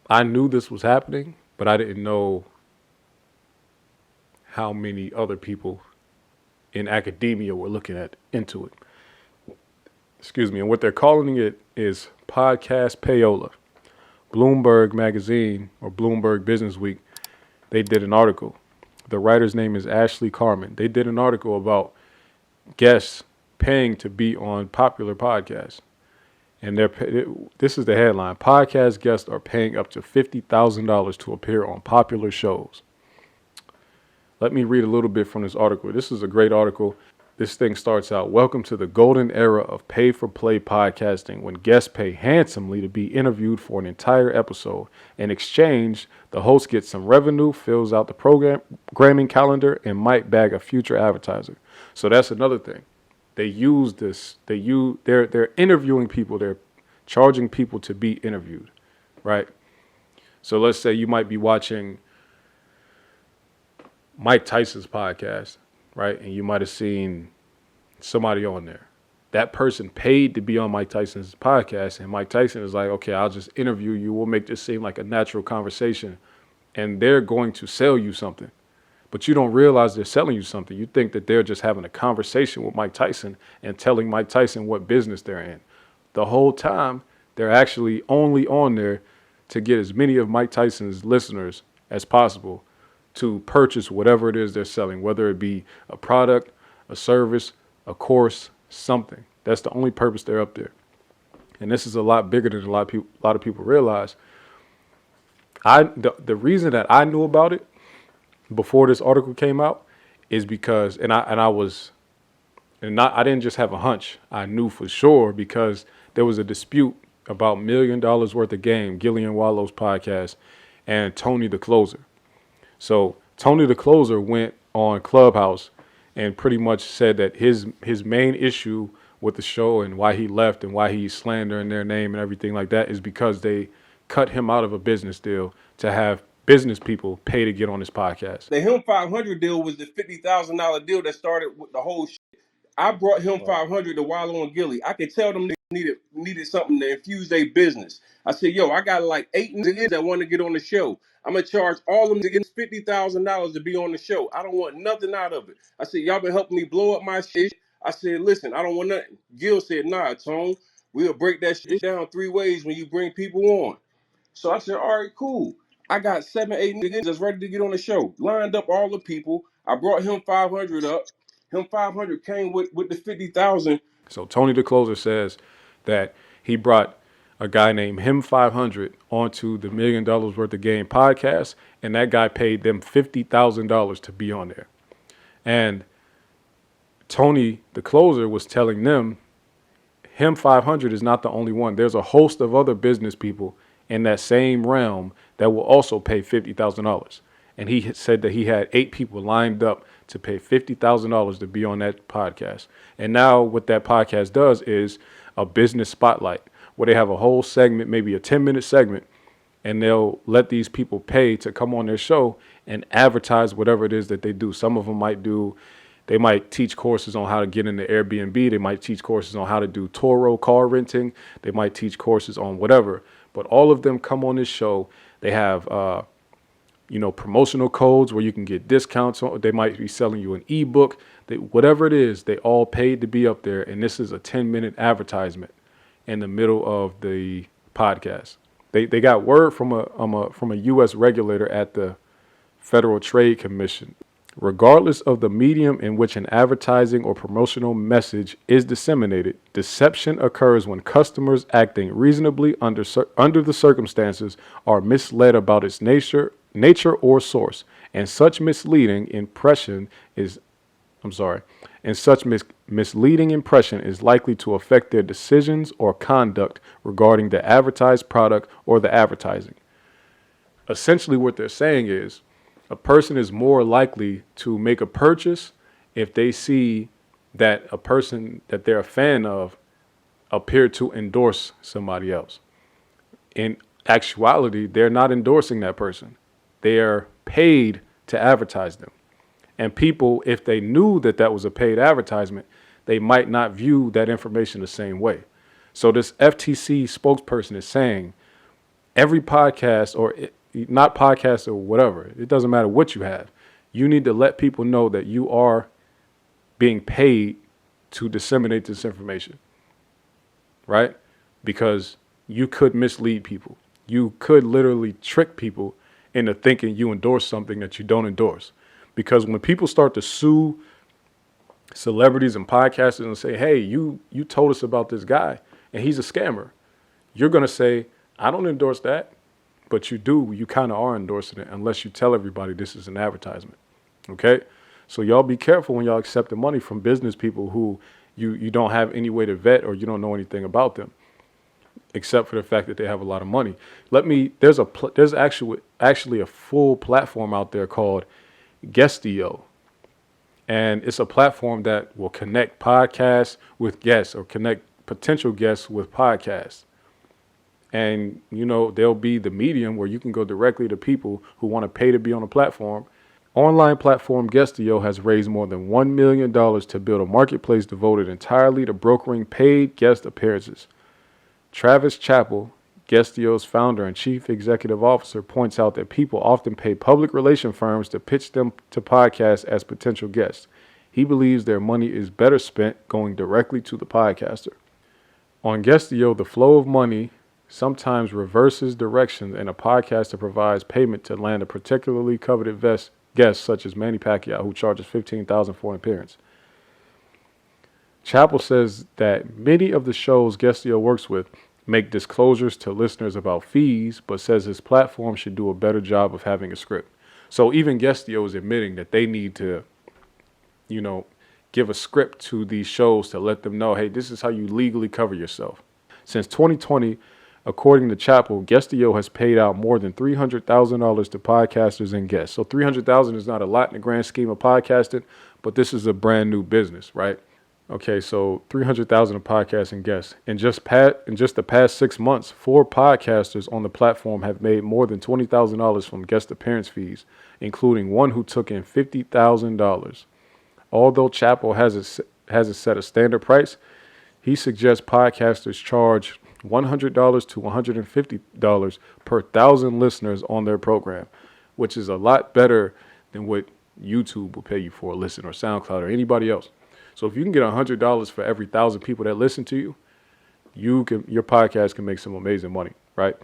I knew this was happening, but I didn't know how many other people in academia were looking at into it. Excuse me. And what they're calling it is podcast payola. Bloomberg Magazine or Bloomberg Business Week, they did an article. The writer's name is Ashley Carmen. They did an article about guests paying to be on popular podcasts. And this is the headline. Podcast guests are paying up to $50,000 to appear on popular shows. Let me read a little bit from this article. This is a great article. This thing starts out, welcome to the golden era of pay-for-play podcasting, when guests pay handsomely to be interviewed for an entire episode. In exchange, the host gets some revenue, fills out the programming calendar, and might bag a future advertiser. So that's another thing. They use this. They're interviewing people. They're charging people to be interviewed, right? So let's say you might be watching Mike Tyson's podcast, right? And you might have seen somebody on there. That person paid to be on Mike Tyson's podcast, and Mike Tyson is like, okay, I'll just interview you. We'll make this seem like a natural conversation. And they're going to sell you something. But you don't realize they're selling you something. You think that they're just having a conversation with Mike Tyson and telling Mike Tyson what business they're in. The whole time, they're actually only on there to get as many of Mike Tyson's listeners as possible to purchase whatever it is they're selling, whether it be a product, a service, a course, something. That's the only purpose they're up there. And this is a lot bigger than a lot of people realize. The reason that I knew about it before this article came out is because, I didn't just have a hunch. I knew for sure because there was a dispute about $1 million worth of game, Gillian Wallow's podcast, and Tony the Closer. So Tony the Closer went on Clubhouse and pretty much said that his main issue with the show and why he left and why he's slandering their name and everything like that is because they cut him out of a business deal to have business people pay to get on his podcast. The Him 500 deal was the $50,000 deal that started with the whole shit. I brought him 500 to Wallow and Gilly. I could tell them they needed something to infuse their business. I said, yo, I got like 8 niggas that want to get on the show. I'm going to charge all them niggas $50,000 to be on the show. I don't want nothing out of it. I said, y'all been helping me blow up my shit. I said, listen, I don't want nothing. Gil said, nah, Tone, we'll break that shit down 3 ways when you bring people on. So I said, all right, cool. I got 7, 8 niggas that's ready to get on the show. Lined up all the people. I brought him 500 up. Him 500 came with the 50,000. So Tony the Closer says that he brought a guy named Him 500 onto the $1 million worth of game podcast, and that guy paid them $50,000 to be on there. And Tony the Closer was telling them Him 500 is not the only one. There's a host of other business people in that same realm that will also pay $50,000. And he said that he had 8 people lined up to pay $50,000 to be on that podcast. And now what that podcast does is a business spotlight where they have a whole segment, maybe a 10-minute segment, and they'll let these people pay to come on their show and advertise whatever it is that they do. Some of them they might teach courses on how to get into Airbnb. They might teach courses on how to do Toro car renting. They might teach courses on whatever. But all of them come on this show. They have, promotional codes where you can get discounts. They might be selling you an ebook. Whatever it is, they all paid to be up there. And this is a 10-minute advertisement in the middle of the podcast. They got word from a U.S. regulator at the Federal Trade Commission. Regardless of the medium in which an advertising or promotional message is disseminated, deception occurs when customers acting reasonably under the circumstances are misled about its nature or source, and such misleading impression is likely to affect their decisions or conduct regarding the advertised product or the advertising. Essentially what they're saying is a person is more likely to make a purchase if they see that a person that they're a fan of appear to endorse somebody else. In actuality, they're not endorsing that person. They are paid to advertise them. And people, if they knew that that was a paid advertisement, they might not view that information the same way. So this FTC spokesperson is saying every podcast not podcast or whatever, it doesn't matter what you have. You need to let people know that you are being paid to disseminate this information, right? Because you could mislead people. You could literally trick people into thinking you endorse something that you don't endorse. Because when people start to sue celebrities and podcasters and say, hey, you told us about this guy and he's a scammer, you're going to say, I don't endorse that. But you kind of are endorsing it unless you tell everybody this is an advertisement. Okay? So y'all be careful when y'all accept the money from business people who you don't have any way to vet or you don't know anything about them, except for the fact that they have a lot of money. There's actually a full platform out there called Guestio. And it's a platform that will connect podcasts with guests or connect potential guests with podcasts. And, they'll be the medium where you can go directly to people who want to pay to be on a platform. Online platform Guestio has raised more than $1 million to build a marketplace devoted entirely to brokering paid guest appearances. Travis Chappell, Guestio's founder and chief executive officer, points out that people often pay public relation firms to pitch them to podcasts as potential guests. He believes their money is better spent going directly to the podcaster. On Guestio, the flow of money sometimes reverses directions, and a podcaster provides payment to land a particularly coveted guest, such as Manny Pacquiao, who charges $15,000 for an appearance. Chappell says that many of the shows Guestio works with make disclosures to listeners about fees, but says his platform should do a better job of having a script. So even Guestio is admitting that they need to, give a script to these shows to let them know, hey, this is how you legally cover yourself. Since 2020, according to Chappell, Guestio has paid out more than $300,000 to podcasters and guests. So $300,000 is not a lot in the grand scheme of podcasting, but this is a brand new business, right? Okay, so $300,000 of podcasts and guests. In just the past 6 months, 4 podcasters on the platform have made more than $20,000 from guest appearance fees, including one who took in $50,000. Although Chappell hasn't set a standard price, he suggests podcasters charge $100 to $150 per 1,000 listeners on their program, which is a lot better than what YouTube will pay you for a listen, or SoundCloud, or anybody else. So if you can get $100 for every 1,000 people that listen to you, your podcast can make some amazing money, right?